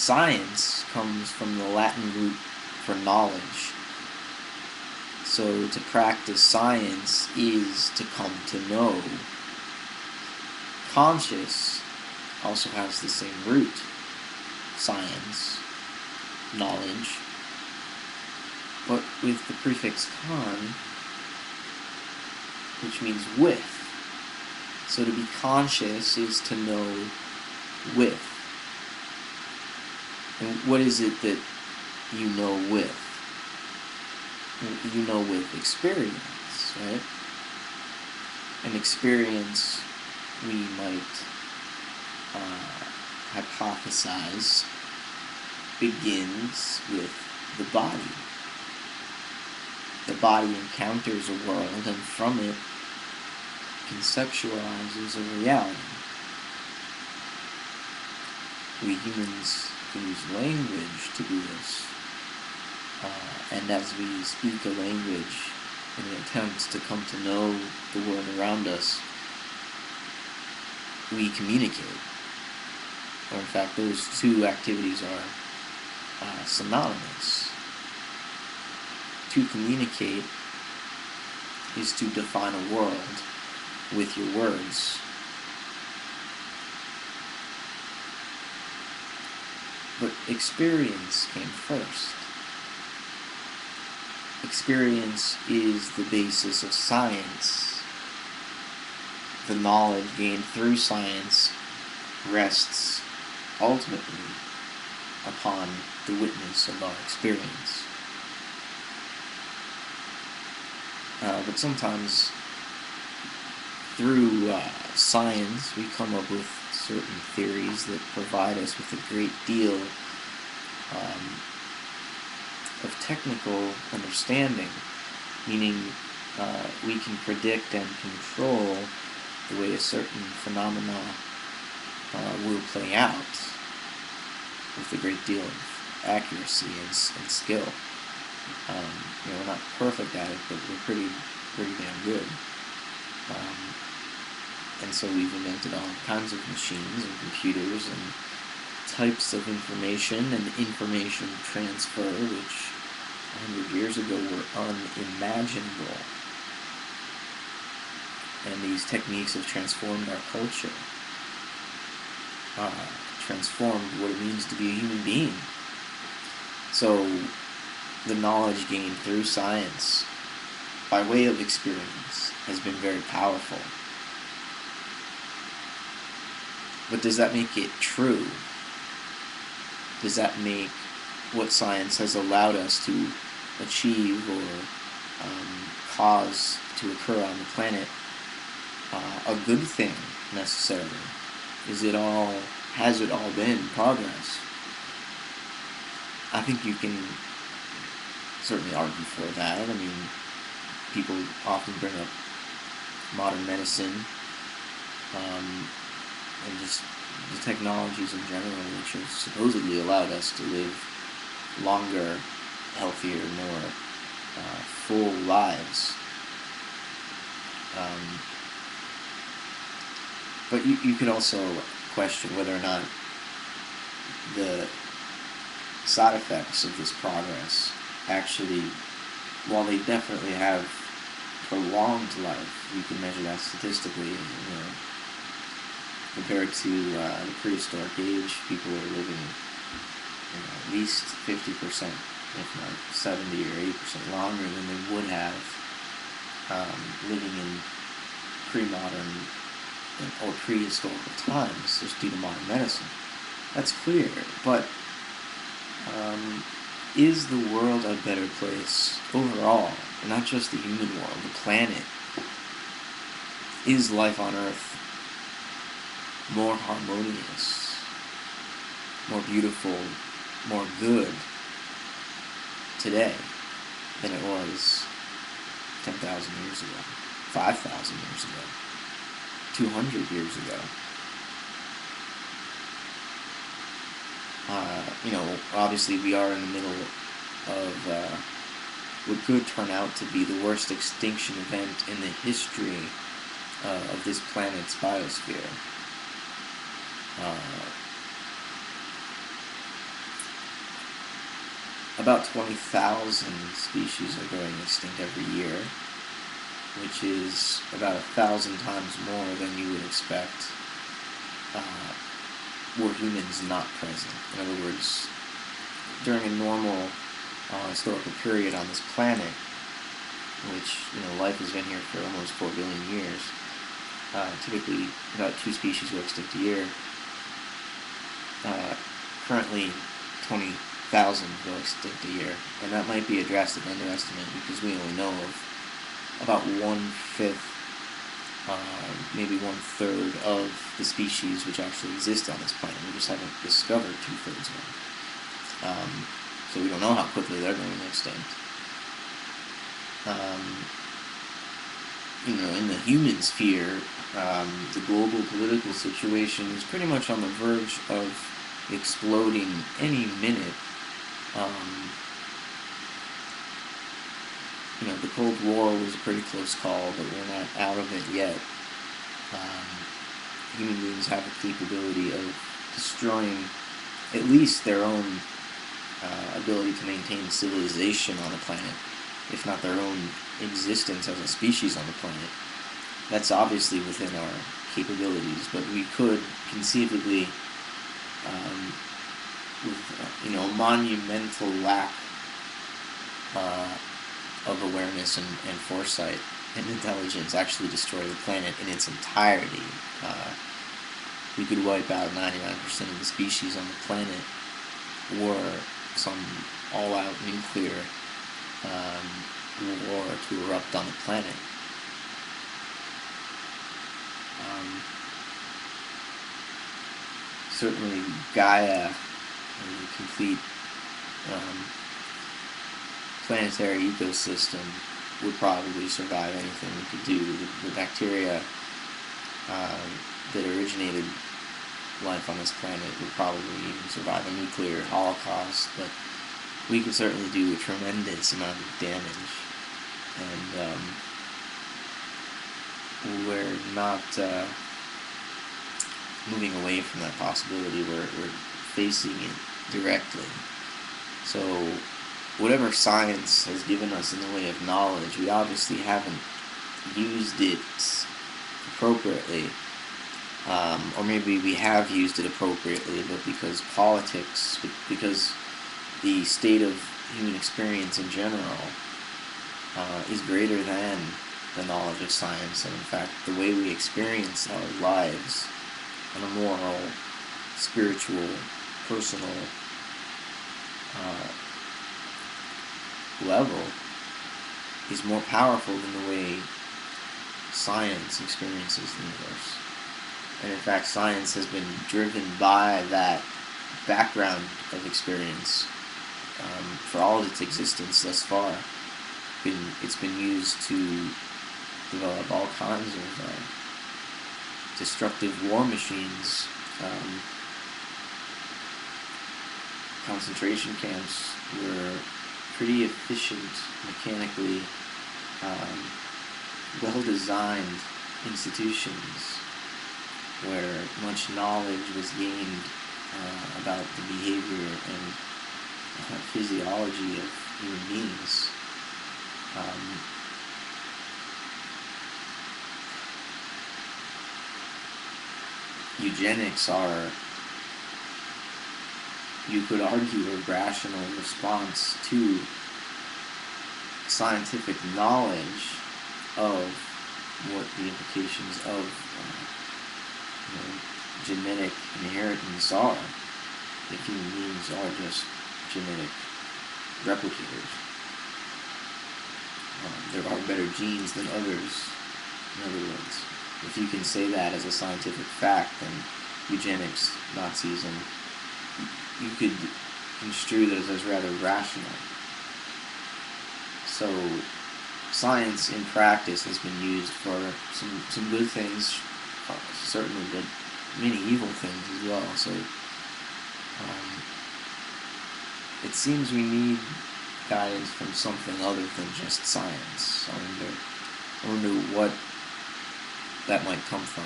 science comes from the Latin root for knowledge. So to practice science is to come to know. Conscious also has the same root. Science, knowledge, but with the prefix con, which means with. So to be conscious is to know with. And what is it that you know with? You know with experience, right? And experience, we might hypothesize, begins with the body. The body encounters a world, and from it conceptualizes a reality. We humans use language to do this, and as we speak a language in an attempt to come to know the world around us, we communicate. Or in fact, those two activities are synonymous. To communicate is to define a world with your words. But experience came first. Experience is the basis of science. The knowledge gained through science rests ultimately upon the witness of our experience. But sometimes through science we come up with certain theories that provide us with a great deal of technical understanding, meaning we can predict and control the way a certain phenomena will play out with a great deal of accuracy and skill. We're not perfect at it, but we're pretty damn good. And so we've invented all kinds of machines and computers and types of information and information transfer, which 100 years ago were unimaginable. And these techniques have transformed our culture, transformed what it means to be a human being. So the knowledge gained through science by way of experience has been very powerful. But does that make it true? Does that make what science has allowed us to achieve or cause to occur on the planet a good thing necessarily? Has it all been progress? I think you can certainly argue for that. I mean, people often bring up modern medicine and just the technologies in general, which have supposedly allowed us to live longer, healthier, more full lives. But you could also question whether or not the side effects of this progress actually, while they definitely have prolonged life, you can measure that statistically, compared to the prehistoric age, people are living at least 50%, if not 70 or 80% longer than they would have living in pre-modern or prehistorical times, just due to modern medicine. That's clear, but is the world a better place overall? Not just the human world, the planet. Is life on Earth more harmonious, more beautiful, more good today than it was 10,000 years ago, 5,000 years ago, 200 years ago? Obviously we are in the middle of what could turn out to be the worst extinction event in the history of this planet's biosphere. about 20,000 species are going extinct every year, which is about 1,000 times more than you would expect were humans not present. In other words, during a normal historical period on this planet, which, life has been here for almost 4 billion years, typically about 2 species go extinct a year. Currently, 20,000 go extinct a year, and that might be a drastic underestimate because we only know of about 1/5, maybe 1/3 of the species which actually exist on this planet. We just haven't discovered 2/3 of them. So we don't know how quickly they're going extinct. In the human sphere, the global political situation is pretty much on the verge of exploding any minute. The Cold War was a pretty close call, but we're not out of it yet. Human beings have the capability of destroying at least their own ability to maintain civilization on the planet, if not their own existence as a species on the planet. That's obviously within our capabilities, but we could conceivably, with a monumental lack of awareness and foresight and intelligence, actually destroy the planet in its entirety. We could wipe out 99% of the species on the planet, or some all-out nuclear war to erupt on the planet. Certainly Gaia, the complete planetary ecosystem, would probably survive anything we could do. The bacteria that originated life on this planet would probably even survive a nuclear holocaust, but we could certainly do a tremendous amount of damage, and we're not moving away from that possibility. We're facing it directly. So whatever science has given us in the way of knowledge, we obviously haven't used it appropriately, or maybe we have used it appropriately, but because politics, because the state of human experience in general is greater than the knowledge of science, and in fact the way we experience our lives on a moral, spiritual, personal level is more powerful than the way science experiences the universe. And in fact, science has been driven by that background of experience for all of its existence thus far. It's been used to develop all kinds of destructive war machines. Concentration camps were pretty efficient, mechanically well-designed institutions where much knowledge was gained about the behavior and physiology of human beings. Eugenics are, you could argue, a rational response to scientific knowledge of what the implications of genetic inheritance are, if human beings are just genetic replicators. There are better genes than others, in other words. If you can say that as a scientific fact, then eugenics, Nazism, you could construe those as rather rational. So science in practice has been used for some good things, certainly, but many evil things as well. So it seems we need guidance from something other than just science. I wonder what that might come from.